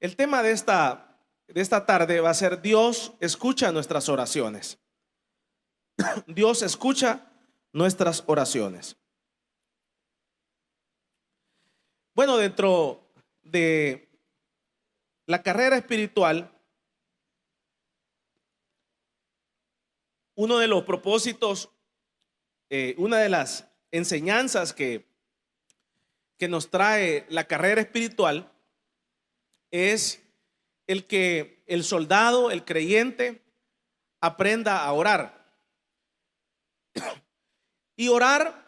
El tema de esta tarde va a ser: Dios escucha nuestras oraciones. Dios escucha nuestras oraciones. Bueno, dentro de la carrera espiritual, uno de los propósitos, una de las enseñanzas que nos trae la carrera espiritual es el que el soldado, el creyente, aprenda a orar. Y orar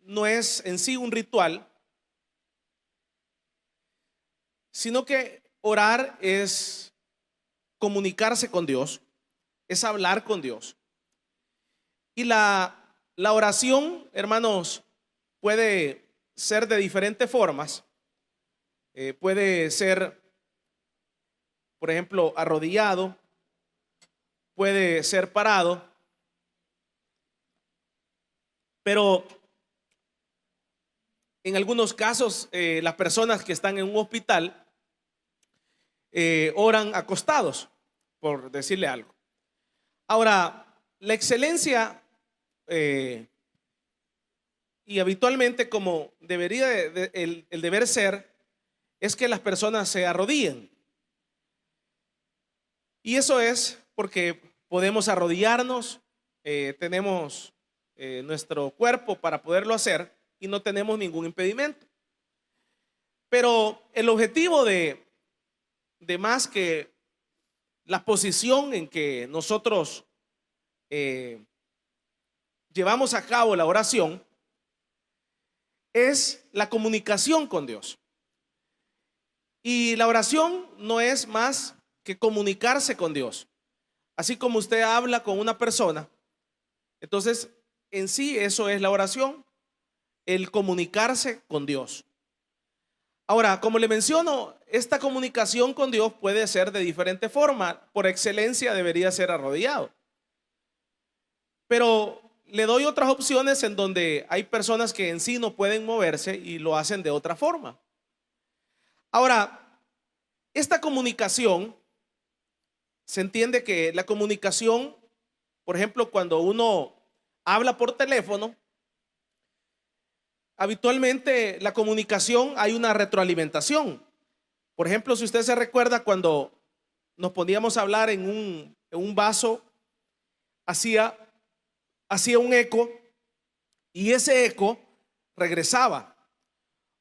no es en sí un ritual, sino que orar es comunicarse con Dios, es hablar con Dios. Y la oración, hermanos, puede ser de diferentes formas. Puede ser, por ejemplo, arrodillado, puede ser parado, pero en algunos casos las personas que están en un hospital oran acostados, por decirle algo. Ahora, la excelencia y habitualmente, como debería el deber ser, es que las personas se arrodillen. Y eso es porque podemos arrodillarnos, tenemos nuestro cuerpo para poderlo hacer y no tenemos ningún impedimento. Pero el objetivo de más que la posición en que nosotros llevamos a cabo la oración es la comunicación con Dios. Y la oración no es más que comunicarse con Dios. Así como usted habla con una persona, entonces en sí eso es la oración, el comunicarse con Dios. Ahora, como le menciono, esta comunicación con Dios puede ser de diferente forma. Por excelencia debería ser arrodillado. Pero le doy otras opciones en donde hay personas que en sí no pueden moverse y lo hacen de otra forma. Ahora, esta comunicación, se entiende que la comunicación, por ejemplo, cuando uno habla por teléfono, habitualmente la comunicación hay una retroalimentación. Por ejemplo, si usted se recuerda, cuando nos poníamos a hablar en un vaso, hacía un eco y ese eco regresaba.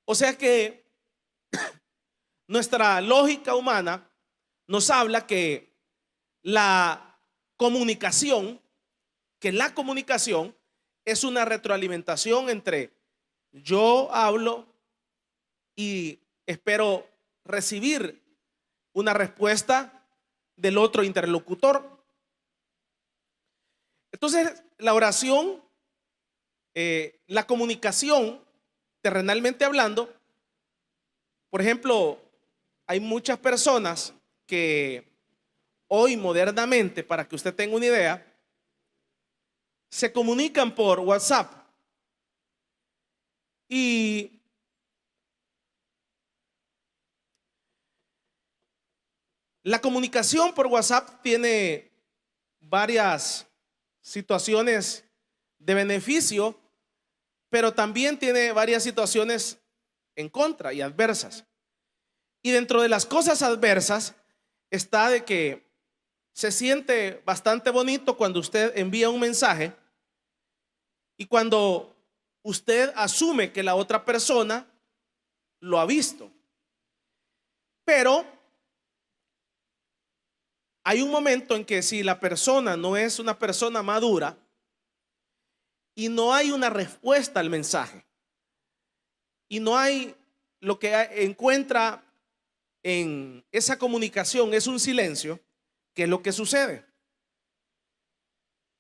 O sea que nuestra lógica humana nos habla que la comunicación es una retroalimentación entre yo hablo y espero recibir una respuesta del otro interlocutor. Entonces, la oración, la comunicación, terrenalmente hablando, por ejemplo, hay muchas personas que hoy modernamente, para que usted tenga una idea, se comunican por WhatsApp. Y la comunicación por WhatsApp tiene varias situaciones de beneficio, pero también tiene varias situaciones en contra y adversas. Y dentro de las cosas adversas está de que se siente bastante bonito cuando usted envía un mensaje y cuando usted asume que la otra persona lo ha visto. Pero hay un momento en que si la persona no es una persona madura y no hay una respuesta al mensaje y no hay lo que encuentra en esa comunicación es un silencio, ¿qué es lo que sucede?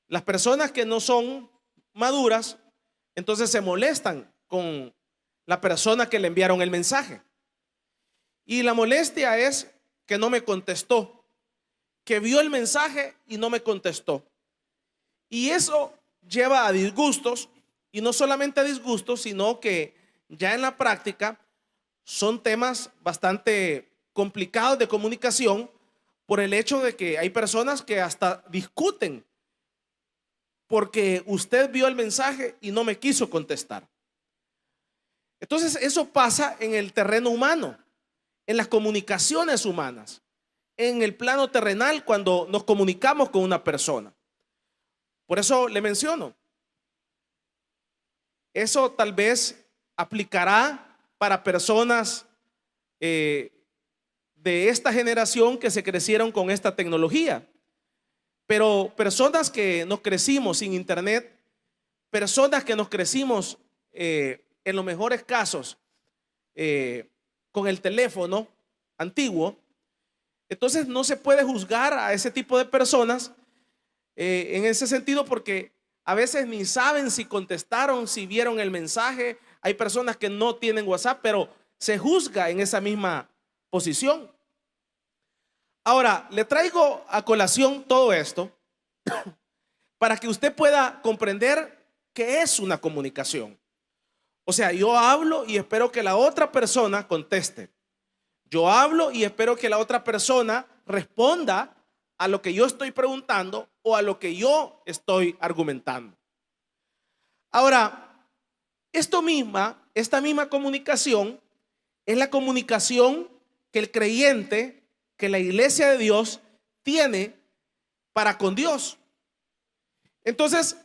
Las personas que no son maduras entonces se molestan con la persona que le enviaron el mensaje. Y la molestia es que no me contestó, que vio el mensaje y no me contestó. Y eso lleva a disgustos, y no solamente a disgustos, sino que ya en la práctica son temas bastante complicados de comunicación por el hecho de que hay personas que hasta discuten porque usted vio el mensaje y no me quiso contestar. Entonces eso pasa en el terreno humano, en las comunicaciones humanas, en el plano terrenal cuando nos comunicamos con una persona. Por eso le menciono, eso tal vez aplicará para personas de esta generación que se crecieron con esta tecnología. Pero personas que nos crecimos sin internet, personas que nos crecimos en los mejores casos con el teléfono antiguo, entonces no se puede juzgar a ese tipo de personas en ese sentido, porque a veces ni saben si contestaron, si vieron el mensaje. Hay personas que no tienen WhatsApp, pero se juzga en esa misma posición. Ahora, le traigo a colación todo esto para que usted pueda comprender qué es una comunicación. O sea, yo hablo y espero que la otra persona conteste. Yo hablo y espero que la otra persona responda a lo que yo estoy preguntando o a lo que yo estoy argumentando. Ahora, esta misma comunicación es la comunicación que el creyente, que la iglesia de Dios tiene para con Dios. Entonces,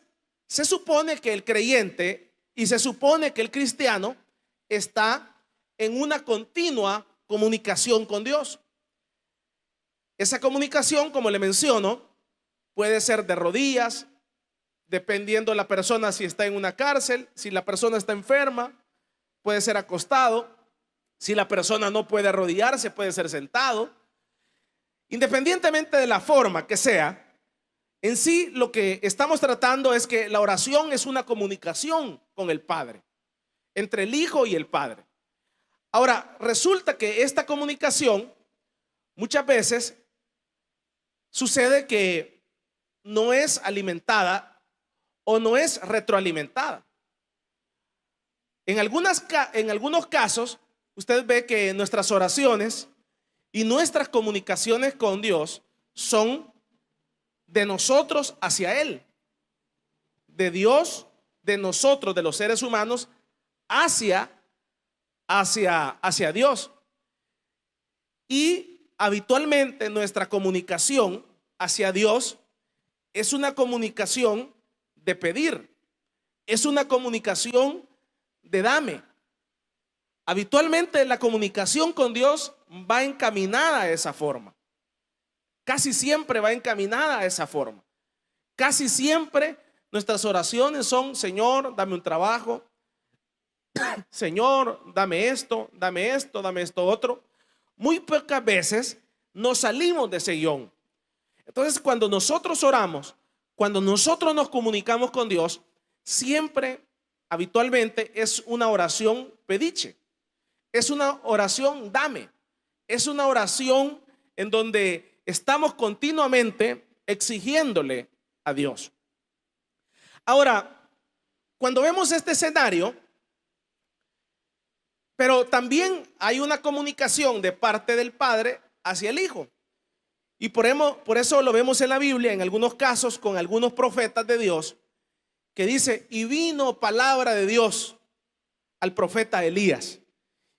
se supone que el creyente y se supone que el cristiano está en una continua comunicación con Dios. Esa comunicación, como le menciono, puede ser de rodillas, dependiendo de la persona, si está en una cárcel, si la persona está enferma, puede ser acostado, si la persona no puede arrodillarse, puede ser sentado. Independientemente de la forma que sea, en sí lo que estamos tratando es que la oración es una comunicación con el Padre, entre el Hijo y el Padre. Ahora, resulta que esta comunicación muchas veces sucede que no es alimentada o no es retroalimentada. En algunos casos, usted ve que nuestras oraciones y nuestras comunicaciones con Dios son de nosotros hacia Él, de Dios, de nosotros, de los seres humanos, hacia Dios. Y habitualmente nuestra comunicación hacia Dios es una comunicación de pedir, es una comunicación de dame. Habitualmente la comunicación con Dios va encaminada a esa forma. Casi siempre va encaminada a esa forma. Casi siempre nuestras oraciones son: Señor, dame un trabajo. Señor, dame esto, dame esto otro. Muy pocas veces nos salimos de ese guión. Entonces, cuando nosotros oramos, cuando nosotros nos comunicamos con Dios, siempre, habitualmente, es una oración pediche. Es una oración dame. Es una oración en donde estamos continuamente exigiéndole a Dios. Ahora, cuando vemos este escenario, pero también hay una comunicación de parte del Padre hacia el Hijo. Y por eso lo vemos en la Biblia, en algunos casos, con algunos profetas de Dios, que dice: y vino palabra de Dios al profeta Elías,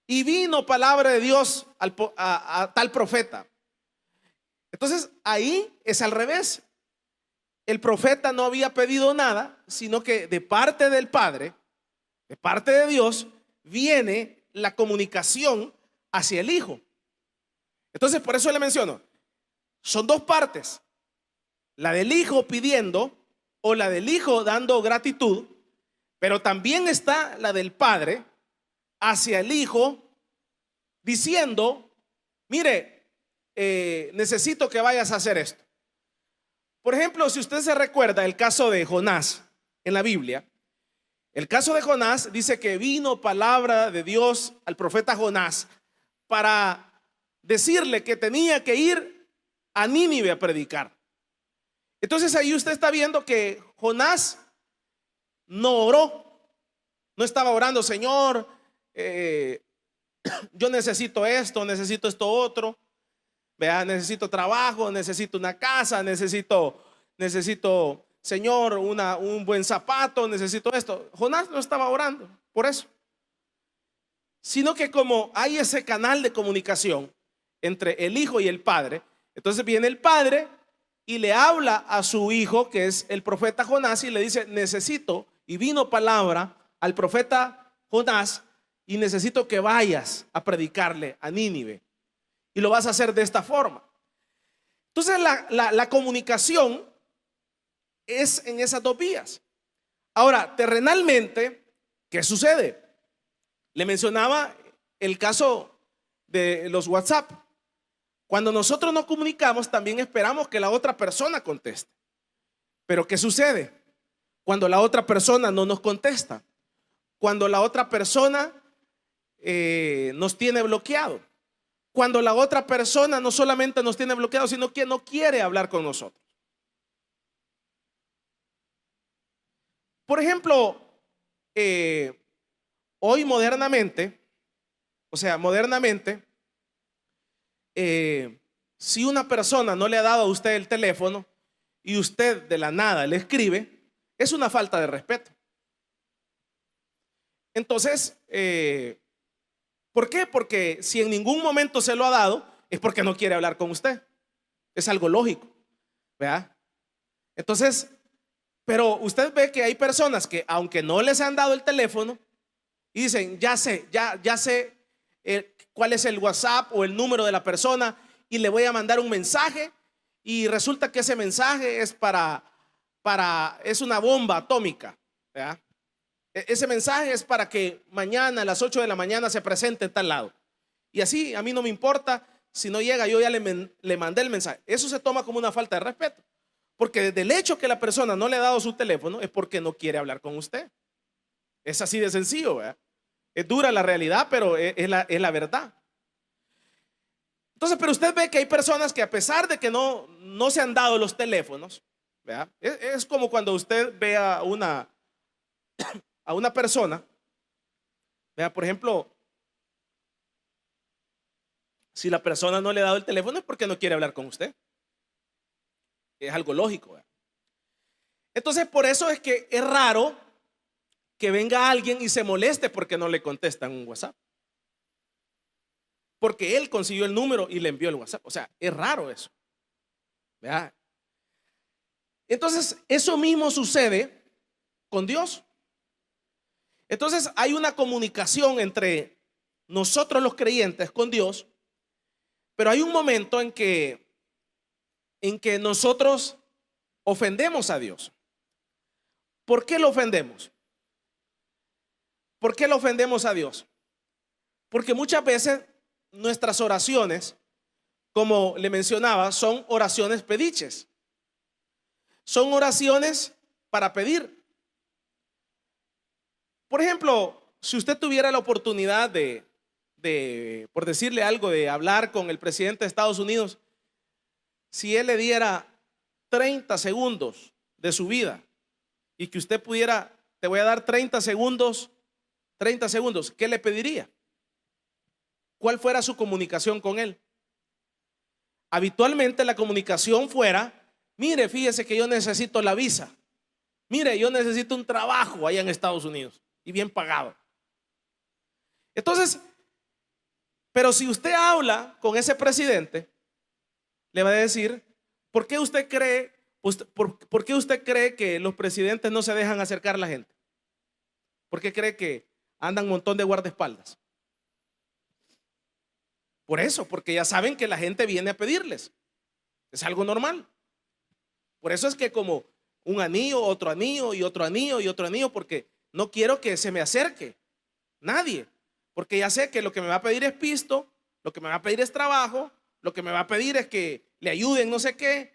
y vino palabra de Dios a tal profeta. Entonces ahí es al revés. El profeta no había pedido nada, sino que de parte del Padre, de parte de Dios, viene la comunicación hacia el Hijo. Entonces, por eso le menciono, son dos partes: la del Hijo pidiendo o la del Hijo dando gratitud, pero también está la del Padre hacia el Hijo diciendo: mire, necesito que vayas a hacer esto. Por ejemplo, si usted se recuerda el caso de Jonás en la Biblia, el caso de Jonás dice que vino palabra de Dios al profeta Jonás para decirle que tenía que ir a Nínive a predicar. Entonces ahí usted está viendo que Jonás no oró, no estaba orando: Señor, yo necesito esto otro, vea, necesito trabajo, necesito una casa, necesito, Señor, un buen zapato, necesito esto. Jonás no estaba orando por eso, sino que como hay ese canal de comunicación entre el hijo y el padre, entonces viene el padre y le habla a su hijo, que es el profeta Jonás, y le dice: necesito, y vino palabra al profeta Jonás, y necesito que vayas a predicarle a Nínive, y lo vas a hacer de esta forma. Entonces la comunicación es en esas dos vías. Ahora, terrenalmente, ¿qué sucede? Le mencionaba el caso de los WhatsApp. Cuando nosotros nos comunicamos, también esperamos que la otra persona conteste. Pero ¿qué sucede? Cuando la otra persona no nos contesta, cuando la otra persona nos tiene bloqueado, cuando la otra persona no solamente nos tiene bloqueado, sino que no quiere hablar con nosotros. Por ejemplo, hoy modernamente, si una persona no le ha dado a usted el teléfono y usted de la nada le escribe, es una falta de respeto. Entonces, ¿por qué? Porque si en ningún momento se lo ha dado, es porque no quiere hablar con usted. Es algo lógico, ¿verdad? Entonces, pero usted ve que hay personas que, aunque no les han dado el teléfono, y dicen: ya sé cuál es el WhatsApp o el número de la persona, y le voy a mandar un mensaje, y resulta que ese mensaje es es una bomba atómica, ¿verdad? Ese mensaje es para que mañana a las 8 de la mañana se presente en tal lado. Y así a mí no me importa si no llega, yo ya le mandé el mensaje. Eso se toma como una falta de respeto, porque desde el hecho que la persona no le ha dado su teléfono es porque no quiere hablar con usted. Es así de sencillo, ¿verdad? Es dura la realidad, pero es la verdad. Entonces, pero usted ve que hay personas que, a pesar de que no se han dado los teléfonos, ¿verdad? Es como cuando usted ve a una persona, ¿verdad? Por ejemplo, si la persona no le ha dado el teléfono es porque no quiere hablar con usted. Es algo lógico, ¿verdad? Entonces, por eso es que es raro que venga alguien y se moleste porque no le contestan un WhatsApp, porque él consiguió el número y le envió el WhatsApp. O sea, es raro eso, ¿verdad? Entonces, eso mismo sucede con Dios. Entonces, hay una comunicación entre nosotros los creyentes con Dios, pero hay un momento en que nosotros ofendemos a Dios. ¿Por qué lo ofendemos? ¿Por qué lo ofendemos a Dios? Porque muchas veces nuestras oraciones, como le mencionaba, son oraciones pediches. Son oraciones para pedir. Por ejemplo, si usted tuviera la oportunidad por decirle algo, de hablar con el presidente de Estados Unidos, si él le diera 30 segundos de su vida y que usted pudiera: te voy a dar 30 segundos, ¿qué le pediría? ¿Cuál fuera su comunicación con él? Habitualmente la comunicación fuera: mire, fíjese que yo necesito la visa. Mire, yo necesito un trabajo allá en Estados Unidos y bien pagado. Entonces, pero si usted habla con ese presidente, le va a decir: ¿por qué usted cree que los presidentes no se dejan acercar a la gente? ¿Por qué cree que andan un montón de guardaespaldas? Por eso, porque ya saben que la gente viene a pedirles. Es algo normal. Por eso es que como un anillo, otro anillo y otro anillo y otro anillo, porque no quiero que se me acerque nadie, porque ya sé que lo que me va a pedir es pisto, lo que me va a pedir es trabajo, lo que me va a pedir es que le ayuden no sé qué,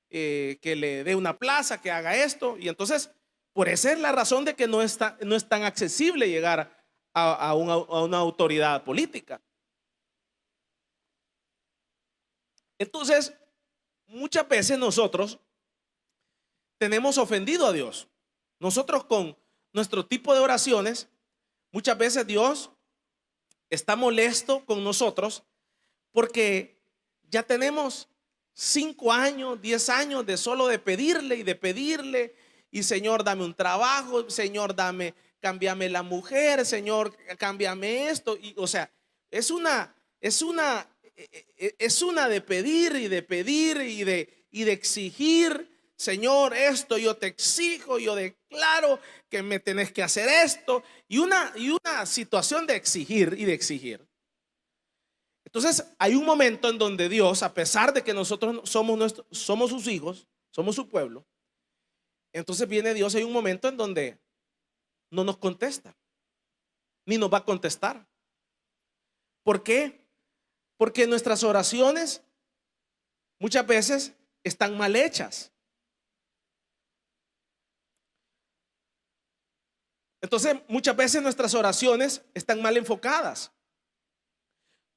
que le dé una plaza, que haga esto. Y entonces, por esa es la razón de que no es tan accesible llegar a una autoridad política. Entonces, muchas veces nosotros tenemos ofendido a Dios. Nosotros, con nuestro tipo de oraciones, muchas veces Dios está molesto con nosotros porque ya tenemos 5 años, 10 años de solo de pedirle y de pedirle. Y Señor, dame un trabajo, Señor, cámbiame la mujer, Señor, cámbiame esto. Y, o sea, es una de pedir y de pedir y de exigir. Señor, esto yo te exijo, yo declaro que me tenés que hacer esto. Y una situación de exigir y de exigir. Entonces hay un momento en donde Dios, a pesar de que nosotros somos sus hijos, somos su pueblo, entonces viene Dios, hay un momento en donde no nos contesta, ni nos va a contestar. ¿Por qué? Porque nuestras oraciones muchas veces están mal hechas. Entonces muchas veces nuestras oraciones están mal enfocadas.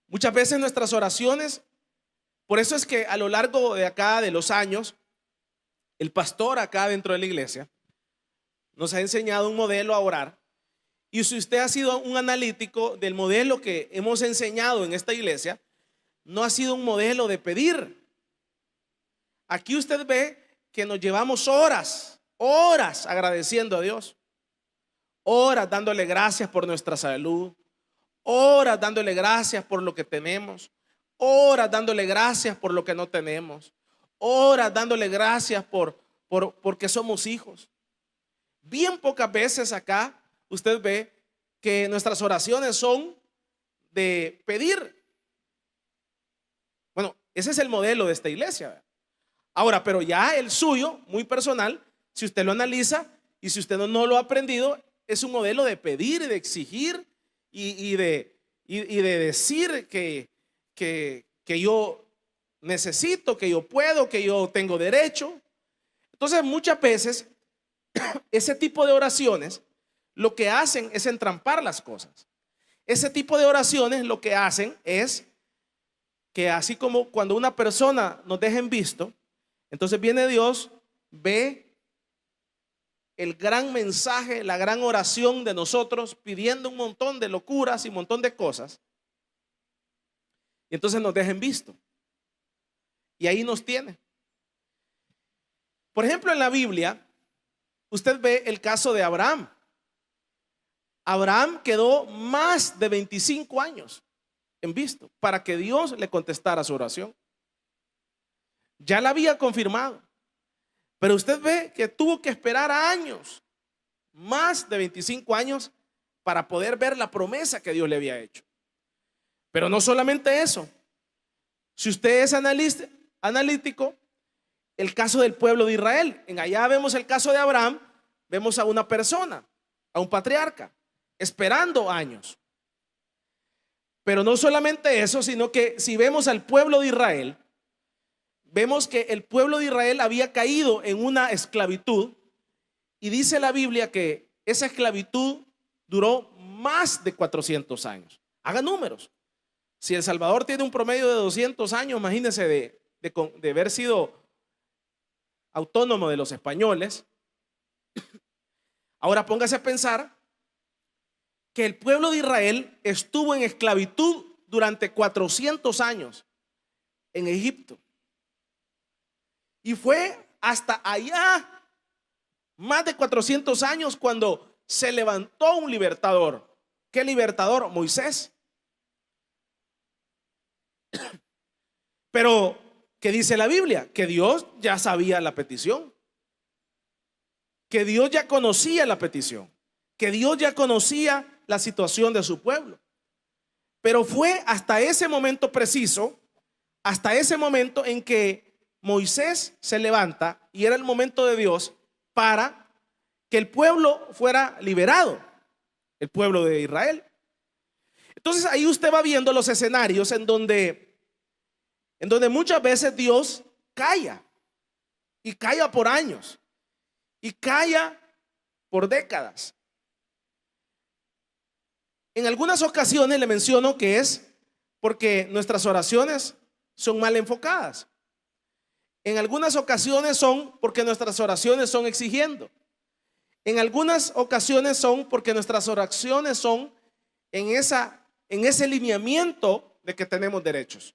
Muchas veces nuestras oraciones, por eso es que a lo largo de acá de los años, el pastor acá dentro de la iglesia nos ha enseñado un modelo a orar. Y si usted ha sido un analítico del modelo que hemos enseñado en esta iglesia, no ha sido un modelo de pedir. Aquí usted ve que nos llevamos horas agradeciendo a Dios, horas dándole gracias por nuestra salud, horas dándole gracias por lo que tenemos, horas dándole gracias por lo que no tenemos, horas dándole gracias porque somos hijos. Bien pocas veces acá usted ve que nuestras oraciones son de pedir. Bueno, ese es el modelo de esta iglesia. Ahora, pero ya el suyo, muy personal, si usted lo analiza y si usted no lo ha aprendido, es un modelo de pedir y de exigir y de decir que yo necesito, que yo puedo, que yo tengo derecho. Entonces muchas veces ese tipo de oraciones lo que hacen es entrampar las cosas. Ese tipo de oraciones lo que hacen es que, así como cuando una persona nos deja en visto, entonces viene Dios, ve el gran mensaje, la gran oración de nosotros pidiendo un montón de locuras y un montón de cosas, y entonces nos deja en visto y ahí nos tiene. Por ejemplo, en la Biblia usted ve el caso de Abraham. Abraham quedó más de 25 años en visto para que Dios le contestara su oración. Ya la había confirmado, pero usted ve que tuvo que esperar años, más de 25 años, para poder ver la promesa que Dios le había hecho. Pero no solamente eso. Si usted es analítico, el caso del pueblo de Israel, en allá vemos el caso de Abraham, vemos a una persona, a un patriarca, esperando años. Pero no solamente eso, sino que si vemos al pueblo de Israel, vemos que el pueblo de Israel había caído en una esclavitud, y dice la Biblia que esa esclavitud duró más de 400 años. Haga números. Si El Salvador tiene un promedio de 200 años, imagínense de haber sido autónomo de los españoles. Ahora póngase a pensar que el pueblo de Israel estuvo en esclavitud durante 400 años en Egipto. Y fue hasta allá, más de 400 años, cuando se levantó un libertador. ¿Qué libertador? Moisés. Pero, ¿qué dice la Biblia? Que Dios ya sabía la petición, que Dios ya conocía la petición, que Dios ya conocía la situación de su pueblo. Pero fue hasta ese momento preciso, hasta ese momento en que Moisés se levanta, y era el momento de Dios para que el pueblo fuera liberado, el pueblo de Israel. Entonces ahí usted va viendo los escenarios en donde muchas veces Dios calla, y calla por años, y calla por décadas. En algunas ocasiones le menciono que es porque nuestras oraciones son mal enfocadas. En algunas ocasiones son porque nuestras oraciones son exigiendo. En algunas ocasiones son porque nuestras oraciones son en en ese lineamiento de que tenemos derechos.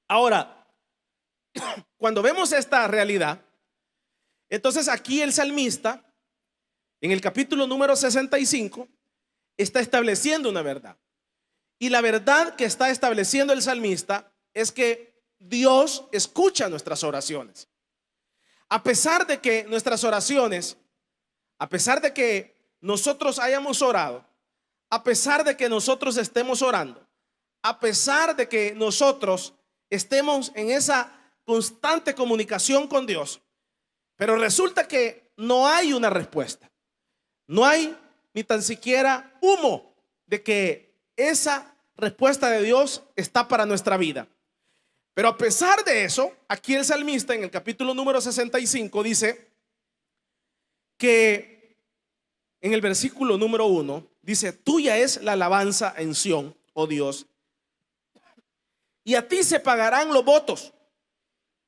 Ahora, cuando vemos esta realidad, entonces aquí el salmista, en el capítulo número 65, está estableciendo una verdad. Y la verdad que está estableciendo el salmista es que Dios escucha nuestras oraciones. A pesar de que nuestras oraciones, a pesar de que nosotros hayamos orado, a pesar de que nosotros estemos orando, a pesar de que nosotros estemos en esa constante comunicación con Dios, pero resulta que no hay una respuesta. No hay ni tan siquiera humo de que esa respuesta de Dios está para nuestra vida. Pero a pesar de eso, aquí el salmista en el capítulo número 65 dice que en el versículo número 1 dice: tuya es la alabanza en Sión, oh Dios, y a ti se pagarán los votos.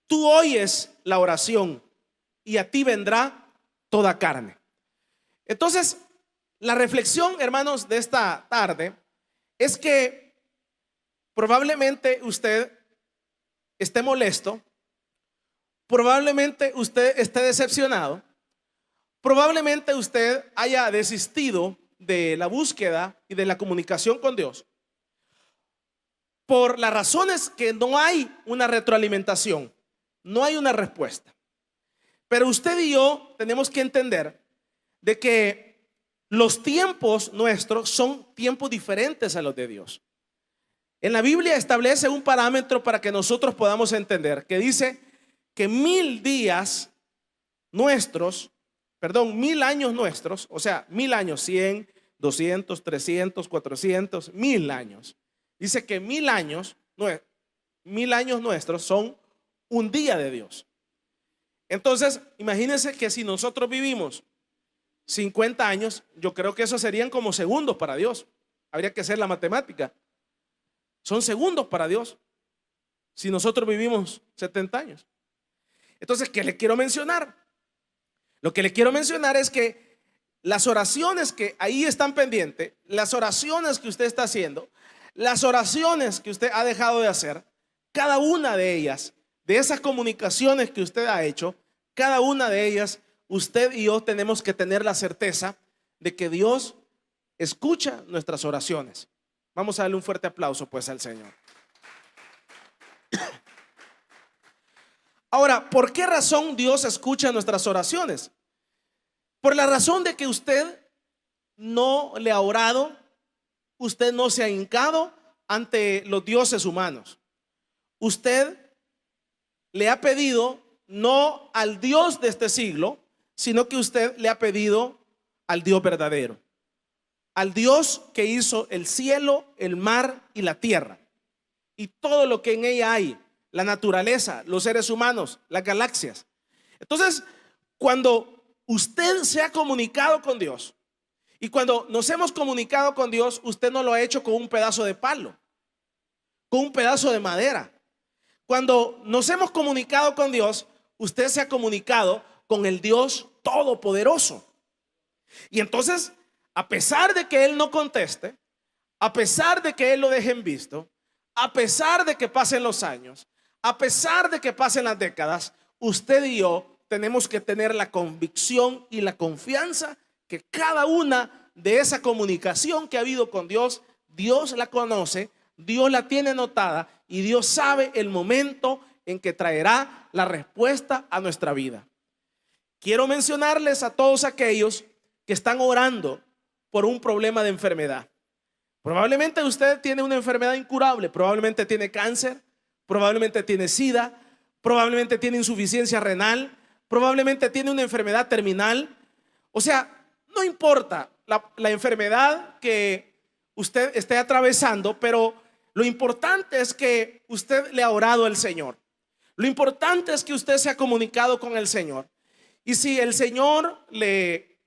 Tú oyes la oración y a ti vendrá toda carne. Entonces, la reflexión, hermanos, de esta tarde es que probablemente usted esté molesto, probablemente usted esté decepcionado, probablemente usted haya desistido de la búsqueda y de la comunicación con Dios por las razones que no hay una retroalimentación, no hay una respuesta. Pero usted y yo tenemos que entender de que los tiempos nuestros son tiempos diferentes a los de Dios. En la Biblia establece un parámetro para que nosotros podamos entender, que dice que 1000 días nuestros, 1000 años nuestros, o sea, 1000 años, 100, 200, 300, 400, 1000 años. Dice que 1000 años nuestros son un día de Dios. Entonces, imagínense que si nosotros vivimos 50 años, yo creo que eso serían como segundos para Dios. Habría que hacer la matemática. Son segundos para Dios si nosotros vivimos 70 años. Entonces, ¿qué le quiero mencionar? Lo que le quiero mencionar es que las oraciones que ahí están pendientes, las oraciones que usted está haciendo, las oraciones que usted ha dejado de hacer, cada una de ellas, de esas comunicaciones que usted ha hecho, cada una de ellas, usted y yo tenemos que tener la certeza de que Dios escucha nuestras oraciones. Vamos a darle un fuerte aplauso pues al Señor. Ahora, ¿por qué razón Dios escucha nuestras oraciones? Por la razón de que usted no le ha orado, usted no se ha hincado ante los dioses humanos. Usted le ha pedido no al Dios de este siglo, sino que usted le ha pedido al Dios verdadero, al Dios que hizo el cielo, el mar y la tierra y todo lo que en ella hay, la naturaleza, los seres humanos, las galaxias. Entonces, cuando usted se ha comunicado con Dios y cuando nos hemos comunicado con Dios, usted no lo ha hecho con un pedazo de palo, con un pedazo de madera. Cuando nos hemos comunicado con Dios, usted se ha comunicado con el Dios todopoderoso. Y entonces, a pesar de que Él no conteste, a pesar de que Él lo deje en visto, a pesar de que pasen los años, a pesar de que pasen las décadas, usted y yo tenemos que tener la convicción y la confianza que cada una de esa comunicación que ha habido con Dios, Dios la conoce, Dios la tiene anotada y Dios sabe el momento en que traerá la respuesta a nuestra vida. Quiero mencionarles a todos aquellos que están orando por un problema de enfermedad. Probablemente usted tiene una enfermedad incurable, probablemente tiene cáncer, probablemente tiene SIDA, probablemente tiene insuficiencia renal, probablemente tiene una enfermedad terminal. O sea, no importa la enfermedad que usted esté atravesando, pero lo importante es que usted le ha orado al Señor. Lo importante es que usted se ha comunicado con el Señor. Y si el Señor le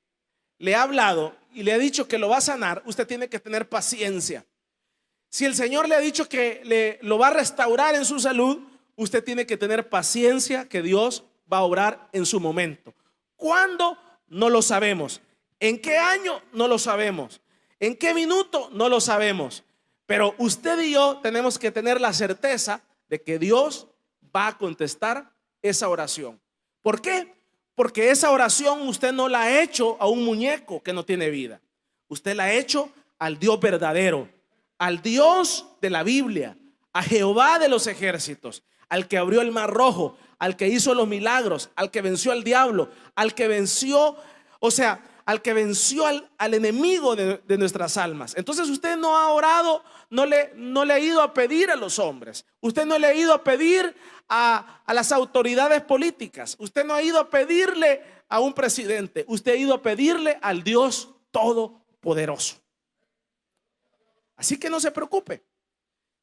ha hablado y le ha dicho que lo va a sanar, usted tiene que tener paciencia. Si el Señor le ha dicho que lo va a restaurar en su salud, usted tiene que tener paciencia, que Dios va a obrar en su momento. ¿Cuándo? No lo sabemos. ¿En qué año? No lo sabemos. ¿En qué minuto? No lo sabemos. Pero usted y yo tenemos que tener la certeza de que Dios va a contestar esa oración. ¿Por qué? Porque esa oración usted no la ha hecho a un muñeco que no tiene vida. Usted la ha hecho al Dios verdadero, al Dios de la Biblia, a Jehová de los ejércitos, al que abrió el mar rojo, al que hizo los milagros, al que venció al diablo, al que venció, al que venció al enemigo de nuestras almas. Entonces usted no ha orado, no le ha ido a pedir a los hombres, usted no le ha ido a pedir a las autoridades políticas, usted no ha ido a pedirle a un presidente, usted ha ido a pedirle al Dios todopoderoso. Así que no se preocupe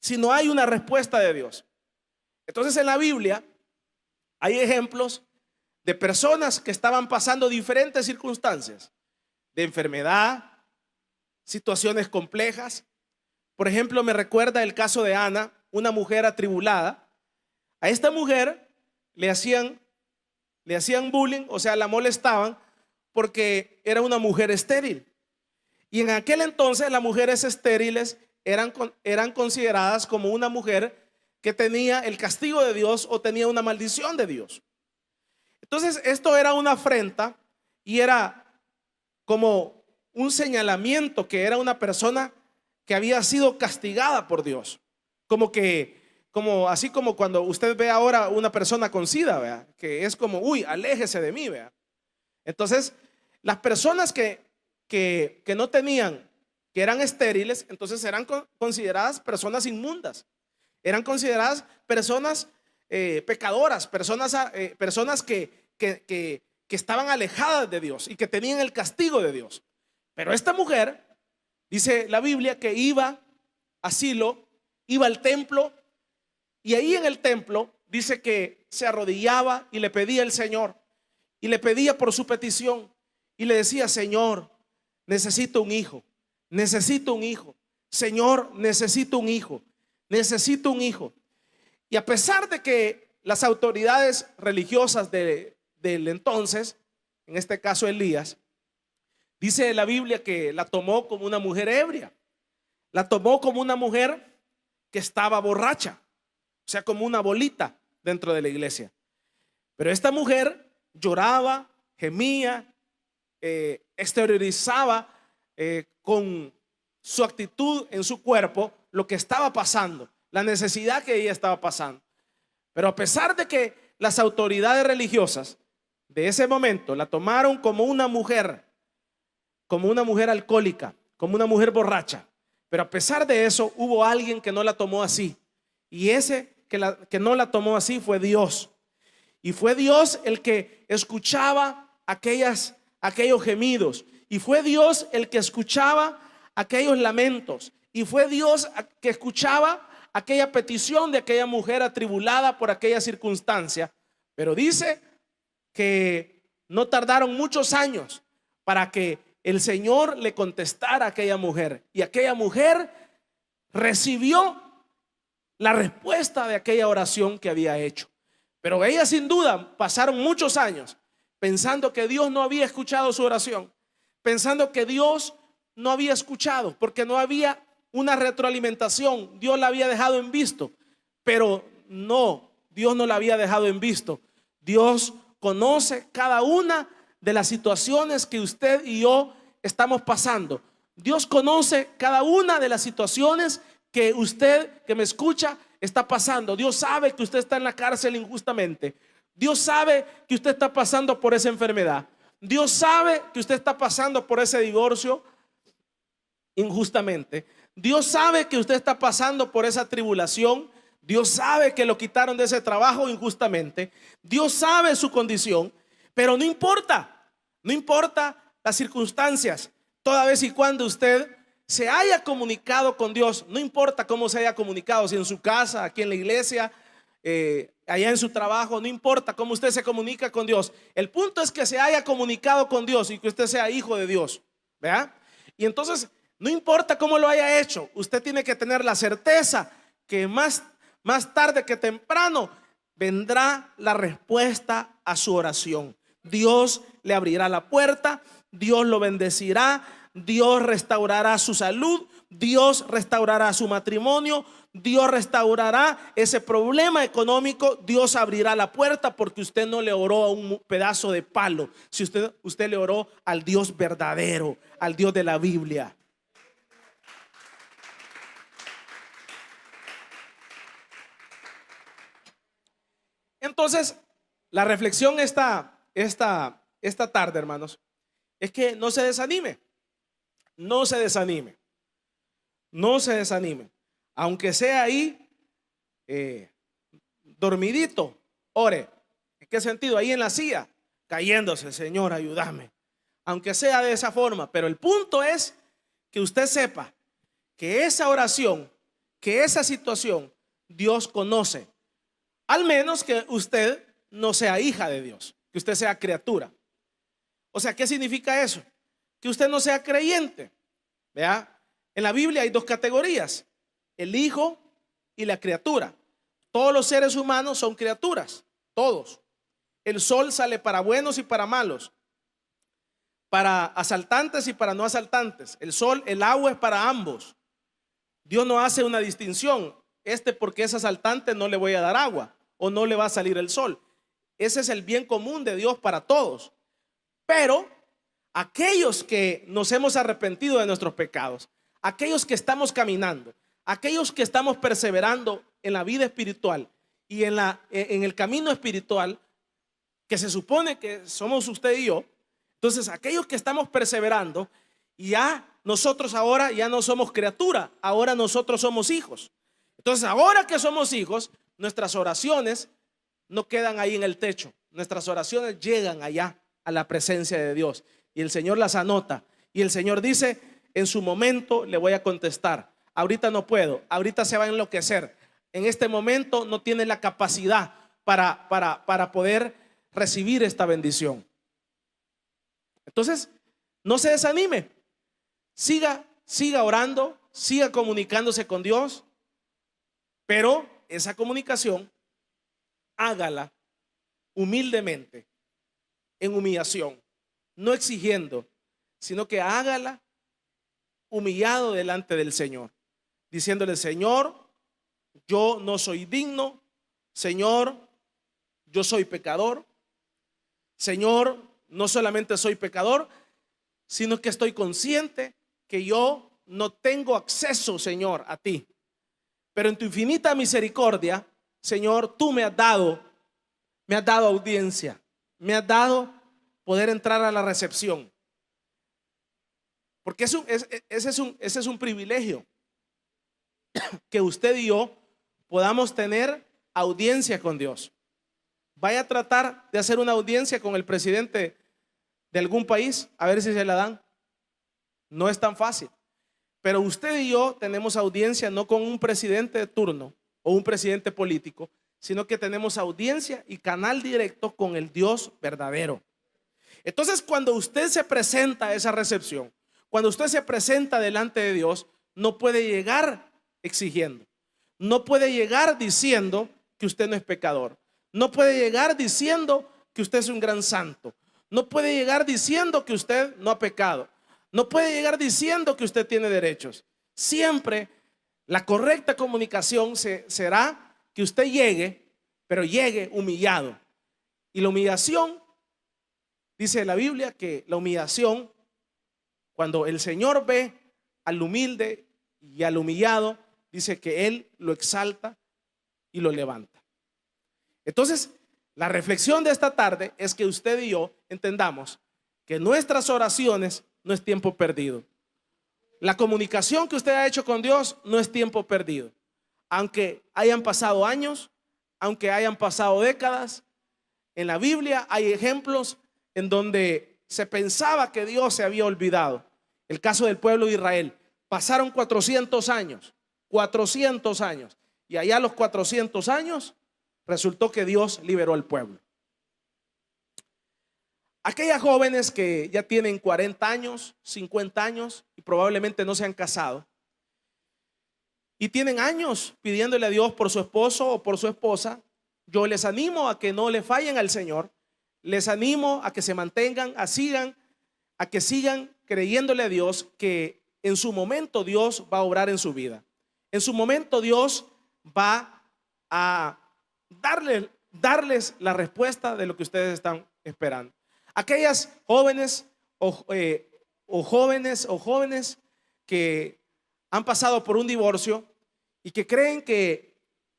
si no hay una respuesta de Dios. Entonces en la Biblia hay ejemplos de personas que estaban pasando diferentes circunstancias de enfermedad, situaciones complejas. Por ejemplo, me recuerda el caso de Ana, una mujer atribulada. A esta mujer le hacían bullying, la molestaban porque era una mujer estéril. Y en aquel entonces las mujeres estériles eran consideradas como una mujer que tenía el castigo de Dios o tenía una maldición de Dios. Entonces esto era una afrenta y era como un señalamiento que era una persona que había sido castigada por Dios. Así como cuando usted ve ahora una persona con SIDA, ¿verdad? Que es como, uy, aléjese de mí, ¿verdad? Entonces las personas que no tenían, que eran estériles, entonces eran consideradas personas inmundas, eran consideradas personas pecadoras, personas que estaban alejadas de Dios y que tenían el castigo de Dios. Pero esta mujer, dice la Biblia, que iba a Silo, iba al templo, y ahí en el templo dice que se arrodillaba y le pedía al Señor, y le pedía por su petición, y le decía: Señor, necesito un hijo, necesito un hijo, Señor, necesito un hijo, necesito un hijo. Y a pesar de que las autoridades religiosas del entonces, en este caso Elías, dice la Biblia que la tomó como una mujer ebria, la tomó como una mujer que estaba borracha, como una bolita dentro de la iglesia. Pero esta mujer lloraba, gemía, exteriorizaba con su actitud en su cuerpo lo que estaba pasando, la necesidad que ella estaba pasando. Pero a pesar de que las autoridades religiosas de ese momento la tomaron como una mujer alcohólica, como una mujer borracha, pero a pesar de eso hubo alguien que no la tomó así, y ese que no la tomó así fue Dios. Y fue Dios el que escuchaba aquellos gemidos, y fue Dios el que escuchaba aquellos lamentos, y fue Dios que escuchaba aquella petición de aquella mujer atribulada por aquella circunstancia. Pero dice que no tardaron muchos años para que el Señor le contestara a aquella mujer, y aquella mujer recibió la respuesta de aquella oración que había hecho. Pero ella, sin duda, pasaron muchos años pensando que Dios no había escuchado su oración, pensando que Dios no había escuchado, porque no había una retroalimentación. Dios la había dejado en visto, pero no, Dios no la había dejado en visto. Dios conoce cada una de las situaciones que usted y yo estamos pasando. Dios conoce cada una de las situaciones que usted, que me escucha, está pasando. Dios sabe que usted está en la cárcel injustamente. Dios sabe que usted está pasando por esa enfermedad. Dios sabe que usted está pasando por ese divorcio injustamente. Dios sabe que usted está pasando por esa tribulación. Dios sabe que lo quitaron de ese trabajo injustamente. Dios sabe su condición, pero no importa las circunstancias, toda vez y cuando usted se haya comunicado con Dios. No importa cómo se haya comunicado, si en su casa, aquí en la iglesia, allá en su trabajo, no importa cómo usted se comunica con Dios. El punto es que se haya comunicado con Dios y que usted sea hijo de Dios, ¿verdad? Y entonces, no importa cómo lo haya hecho, usted tiene que tener la certeza que más tarde que temprano vendrá la respuesta a su oración. Dios le abrirá la puerta, Dios lo bendecirá, Dios restaurará su salud, Dios restaurará su matrimonio, Dios restaurará ese problema económico, Dios abrirá la puerta porque usted no le oró a un pedazo de palo, si usted le oró al Dios verdadero, al Dios de la Biblia. Entonces, la reflexión esta tarde, hermanos, es que no se desanime, no se desanime, no se desanime. Aunque sea ahí dormidito, ore. ¿En qué sentido? Ahí en la silla, cayéndose, Señor, ayúdame. Aunque sea de esa forma, pero el punto es que usted sepa que esa oración, que esa situación, Dios conoce. Al menos que usted no sea hija de Dios, que usted sea criatura. O sea, ¿qué significa eso? Que usted no sea creyente. ¿Vea? En la Biblia hay dos categorías: el hijo y la criatura. Todos los seres humanos son criaturas, todos. El sol sale para buenos y para malos, para asaltantes y para no asaltantes. El sol, el agua es para ambos. Dios no hace una distinción. Porque es asaltante no le voy a dar agua o no le va a salir el sol. Ese es el bien común de Dios para todos. Pero aquellos que nos hemos arrepentido de nuestros pecados, aquellos que estamos caminando, aquellos que estamos perseverando en la vida espiritual y en el camino espiritual, que se supone que somos usted y yo. Entonces, aquellos que estamos perseverando, ya nosotros ahora ya no somos criatura, ahora nosotros somos hijos. Entonces, ahora que somos hijos, nuestras oraciones no quedan ahí en el techo. Nuestras oraciones llegan allá a la presencia de Dios y el Señor las anota. Y el Señor dice: en su momento le voy a contestar. Ahorita no puedo, ahorita se va a enloquecer. En este momento no tiene la capacidad para poder recibir esta bendición. Entonces, no se desanime. Siga orando, siga comunicándose con Dios, pero esa comunicación hágala humildemente, en humillación, no exigiendo, sino que hágala humillado delante del Señor, diciéndole: Señor, yo no soy digno. Señor, yo soy pecador. Señor, no solamente soy pecador, sino que estoy consciente que yo no tengo acceso, Señor, a ti. Pero en tu infinita misericordia, Señor, tú me has dado audiencia, me has dado poder entrar a la recepción. Porque ese es un privilegio, que usted y yo podamos tener audiencia con Dios. Vaya a tratar de hacer una audiencia con el presidente de algún país, a ver si se la dan. No es tan fácil. Pero usted y yo tenemos audiencia no con un presidente de turno o un presidente político, sino que tenemos audiencia y canal directo con el Dios verdadero. Entonces, cuando usted se presenta a esa recepción, cuando usted se presenta delante de Dios, no puede llegar exigiendo, no puede llegar diciendo que usted no es pecador, no puede llegar diciendo que usted es un gran santo, no puede llegar diciendo que usted no ha pecado, no puede llegar diciendo que usted tiene derechos. Siempre la correcta comunicación será que usted llegue, pero llegue humillado. Y la humillación, dice la Biblia, que la humillación, cuando el Señor ve al humilde y al humillado, dice que Él lo exalta y lo levanta. Entonces, la reflexión de esta tarde es que usted y yo entendamos que nuestras oraciones no es tiempo perdido. La comunicación que usted ha hecho con Dios no es tiempo perdido. Aunque hayan pasado años, aunque hayan pasado décadas, en la Biblia hay ejemplos en donde se pensaba que Dios se había olvidado. El caso del pueblo de Israel. Pasaron 400 años, y allá a los 400 años resultó que Dios liberó al pueblo. Aquellas jóvenes que ya tienen 40 años, 50 años y probablemente no se han casado y tienen años pidiéndole a Dios por su esposo o por su esposa, yo les animo a que no le fallen al Señor. Les animo a que se mantengan, a que sigan creyéndole a Dios que en su momento Dios va a obrar en su vida. En su momento Dios va a darles la respuesta de lo que ustedes están esperando. Aquellas jóvenes o jóvenes que han pasado por un divorcio y que creen que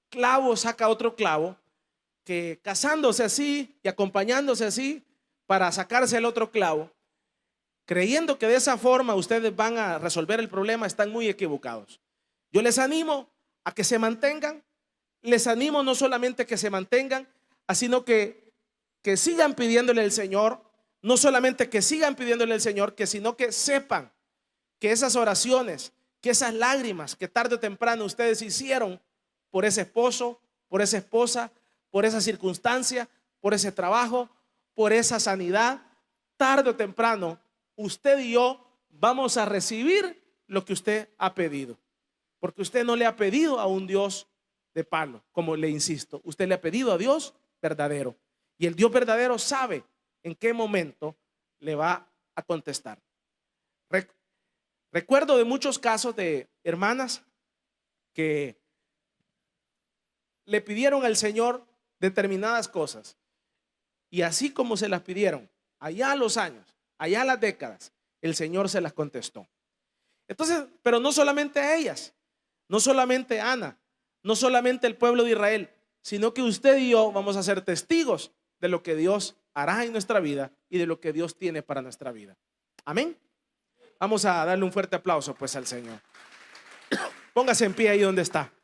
clavo saca otro clavo, que casándose así y acompañándose así para sacarse el otro clavo, creyendo que de esa forma ustedes van a resolver el problema, están muy equivocados. Yo les animo a que se mantengan. Les animo no solamente que se mantengan, sino que sigan pidiéndole al Señor. No solamente que sigan pidiéndole al Señor, sino que sepan que esas oraciones, que esas lágrimas que tarde o temprano ustedes hicieron por ese esposo, por esa esposa, por esa circunstancia, por ese trabajo, por esa sanidad, tarde o temprano usted y yo vamos a recibir lo que usted ha pedido. Porque usted no le ha pedido a un Dios de palo, como le insisto, usted le ha pedido a Dios verdadero. Y el Dios verdadero sabe en qué momento le va a contestar. Recuerdo de muchos casos de hermanas que le pidieron al Señor determinadas cosas. Y así como se las pidieron, allá a los años, allá a las décadas, el Señor se las contestó. Entonces, pero no solamente a ellas, no solamente a Ana, no solamente el pueblo de Israel, sino que usted y yo vamos a ser testigos de lo que Dios hará en nuestra vida y de lo que Dios tiene para nuestra vida. Amén. Vamos a darle un fuerte aplauso pues al Señor. Póngase en pie ahí donde está. Vamos.